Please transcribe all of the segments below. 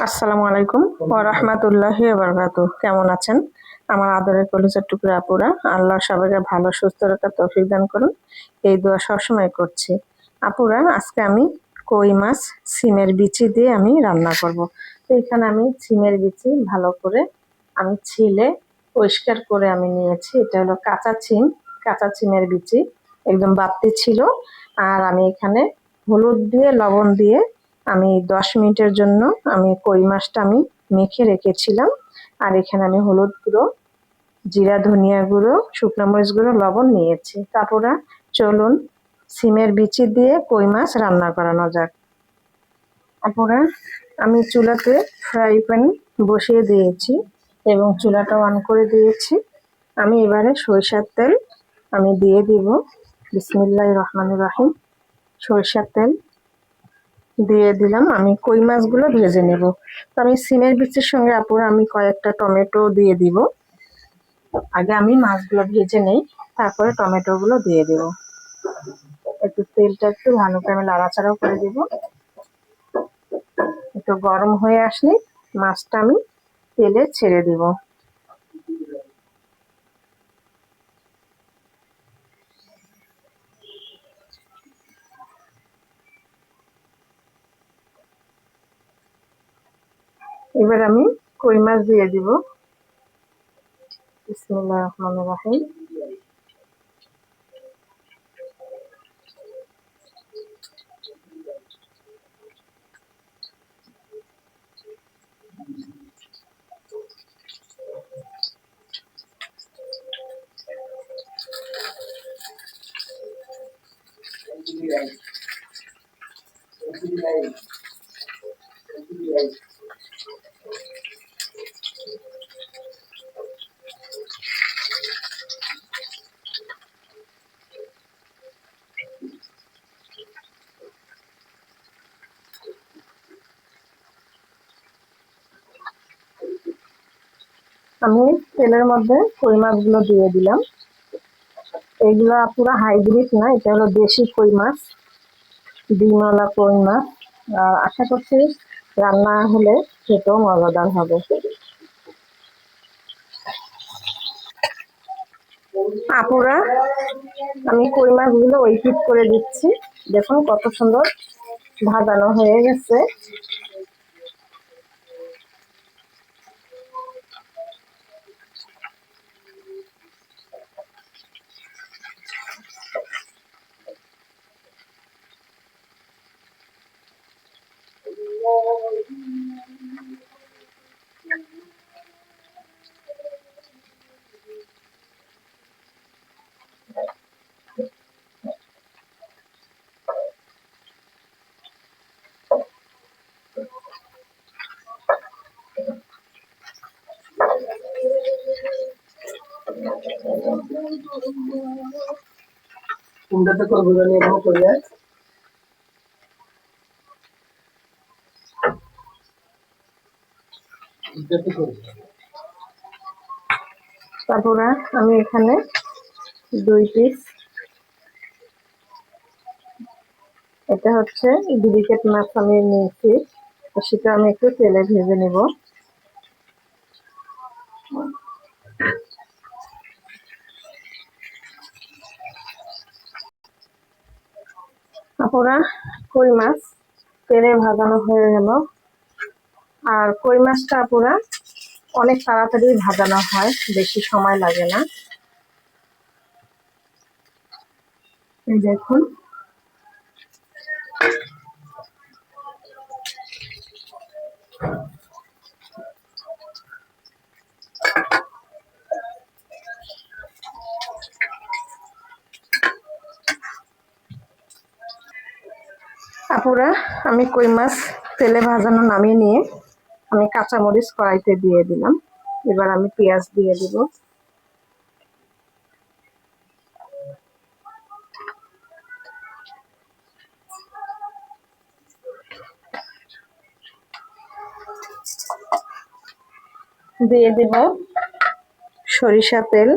আসসালামু আলাইকুম ওয়া রাহমাতুল্লাহি ওয়া বারাকাতুহু। কেমন আছেন আমার আদরের কলিজার টুকরা আপুরা? আল্লাহ সবাইকে ভালো সুস্থ রাখার তৌফিক দান করুন, এই দোয়া সবসময় করছি। আপুরা, আজকে আমি কই মাছ সিমের বিচি দিয়ে আমি রান্না করব। তো এখানে আমি সিমের বিচি ভালো করে আমি ছিলে পরিষ্কার করে আমি নিয়েছি। এটা হলো কাঁচা সিম, কাঁচা সিমের বিচি একদম বাড়তি ছিল। আর আমি এখানে হলুদ দিয়ে লবণ দিয়ে আমি 10 মিনিটের জন্য আমি কই মাছটা আমি মেখে রেখেছিলাম। আর এখানে আমি হলুদ গুঁড়ো, জিরা ধনিয়া গুঁড়ো, শুকনো মরিচ গুঁড়ো, লবণ নিয়েছি। তারপরে চলুন সিমের বিচি দিয়ে কই মাছ রান্না করানো যাক। তারপরে আমি চুলাতে ফ্রাই প্যান বসিয়ে দিয়েছি এবং চুলাটা অন করে দিয়েছি। আমি এবারে সরিষার তেল আমি দিয়ে দিব। বিসমিল্লাহির রহমানির রহিম। সরিষার তেল দিয়ে দিলাম। আমি কই মাছগুলো ভেজে নেব। তো আমি সিমের বিচির সঙ্গে আপুরা আমি কয়েকটা টমেটো দিয়ে দিব। আগে আমি মাছগুলো ভেজে নেই, তারপরে টমেটো গুলো দিয়ে দেব। একটু তেলটা একটু ভালো করে আমি নাড়াচাড়াও করে দিব। একটু গরম হয়ে আসলে মাছটা আমি তেলে ছেড়ে দিব। এবার আমি কই মাছ দিয়ে দিব। বিসমিল্লাহির রহমানির রহিম। আমি তেলের মধ্যে কই মাছগুলো দিয়ে দিলাম। এগুলো পুরো হাইব্রিড না, এটা হলো দেশি কই মাছ, ডিমওয়ালা কই মাছ। আশা করছি রান্না হলে খেতেও মজাদার হবে। আপুরা, আমি কই মাছগুলো ওই পিট করে দিচ্ছি। দেখুন কত সুন্দর ভাজানো হয়ে গেছে। কোনটাতে করবো জানি এখনো করে তারপরে আমি এখানে 2 পিস, এটা হচ্ছে ব্রিকেট মাছ আমি নিয়েছি। সেটা আমি একটু তেলে ভেজে নেব। আপুরা, কই মাছ তেলে ভাজানো হয়ে গেল। আর কই মাছটা আপুরা অনেক তাড়াতাড়ি ভাজানো হয়, বেশি সময় লাগে না। এই দেখুন, আপুরা আমি কই মাছ তেলে ভাজানো নামিয়ে নিয়ে আমি কাঁচামরিচ কড়াইতে দিয়ে দিলাম। এবার আমি পেঁয়াজ দিয়ে দিব। দিয়ে দেব সরিষা তেল।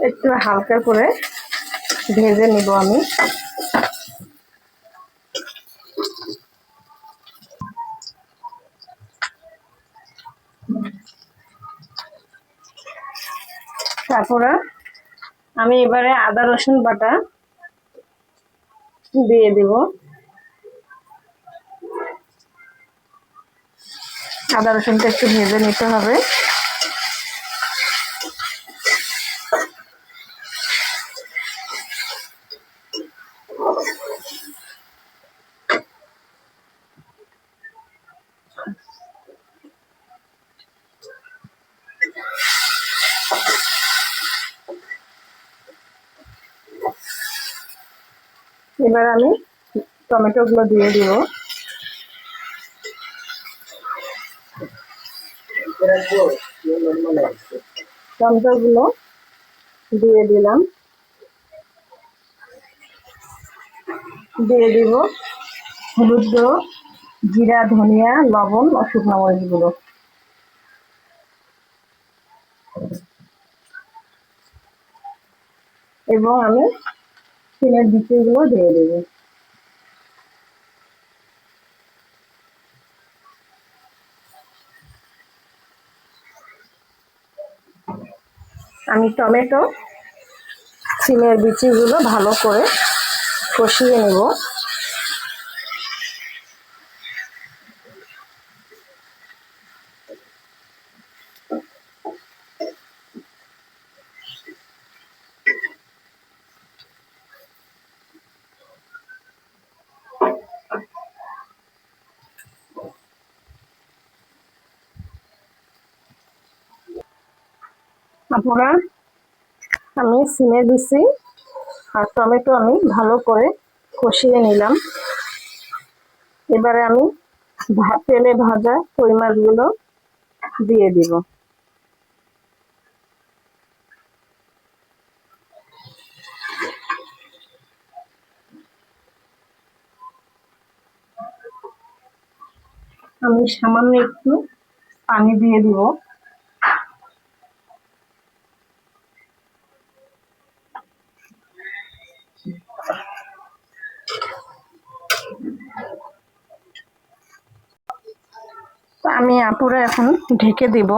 একটু হালকা করে ভেজে নিব আমি। তারপরে আমি এবারে আদা রসুন বাটা দিয়ে দিব। আদা রসুনটা একটু ভেজে নিতে হবে। এবার আমি টমেটো গুলো দিয়ে দিব। টমেটো গুলো দিয়ে দিলাম। দিয়ে দিব হলুদ গুঁড়ো, জিরা, ধনিয়া, লবণ ও শুকনো মরিচ গুঁড়ো। এবং আমি সিমের বিচিগুলো দিয়ে দেব। আমি টমেটো, সিমের বিচিগুলো ভালো করে কষিয়ে নেব। আপনারা আমি সিমের বিচি আর টমেটো আমি ভালো করে কষিয়ে নিলাম। এবারে আমি তেলে ভাজা কই মাছগুলো দিয়ে দিব। আমি সামান্য একটু পানি দিয়ে দিব। আমি আপুরা এখন ঢেকে দিব।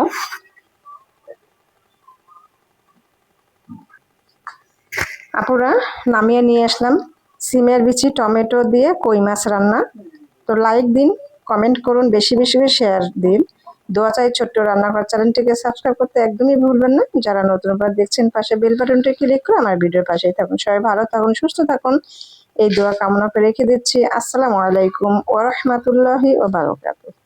আপুরা নামিয়ে নিয়ে আসলাম সিমের বিচি টমেটো দিয়ে কই মাছ রান্না। তো লাইক দিন, কমেন্ট করুন, বেশি বেশি করে শেয়ার দিন। দোয়া চাই ছোট্ট রান্নাঘর চ্যানেলটিকে সাবস্ক্রাইব করতে একদমই ভুলবেন না। যারা নতুনবার দেখছেন পাশে বেল বাটনটি ক্লিক করে আমার ভিডিওর পাশেই থাকুন। সবাই ভালো থাকুন, সুস্থ থাকুন, এই দোয়া কামনা করে রেখে দিচ্ছি। আসসালামু আলাইকুম ওয়া রাহমাতুল্লাহি ওয়া বারাকাতুহু।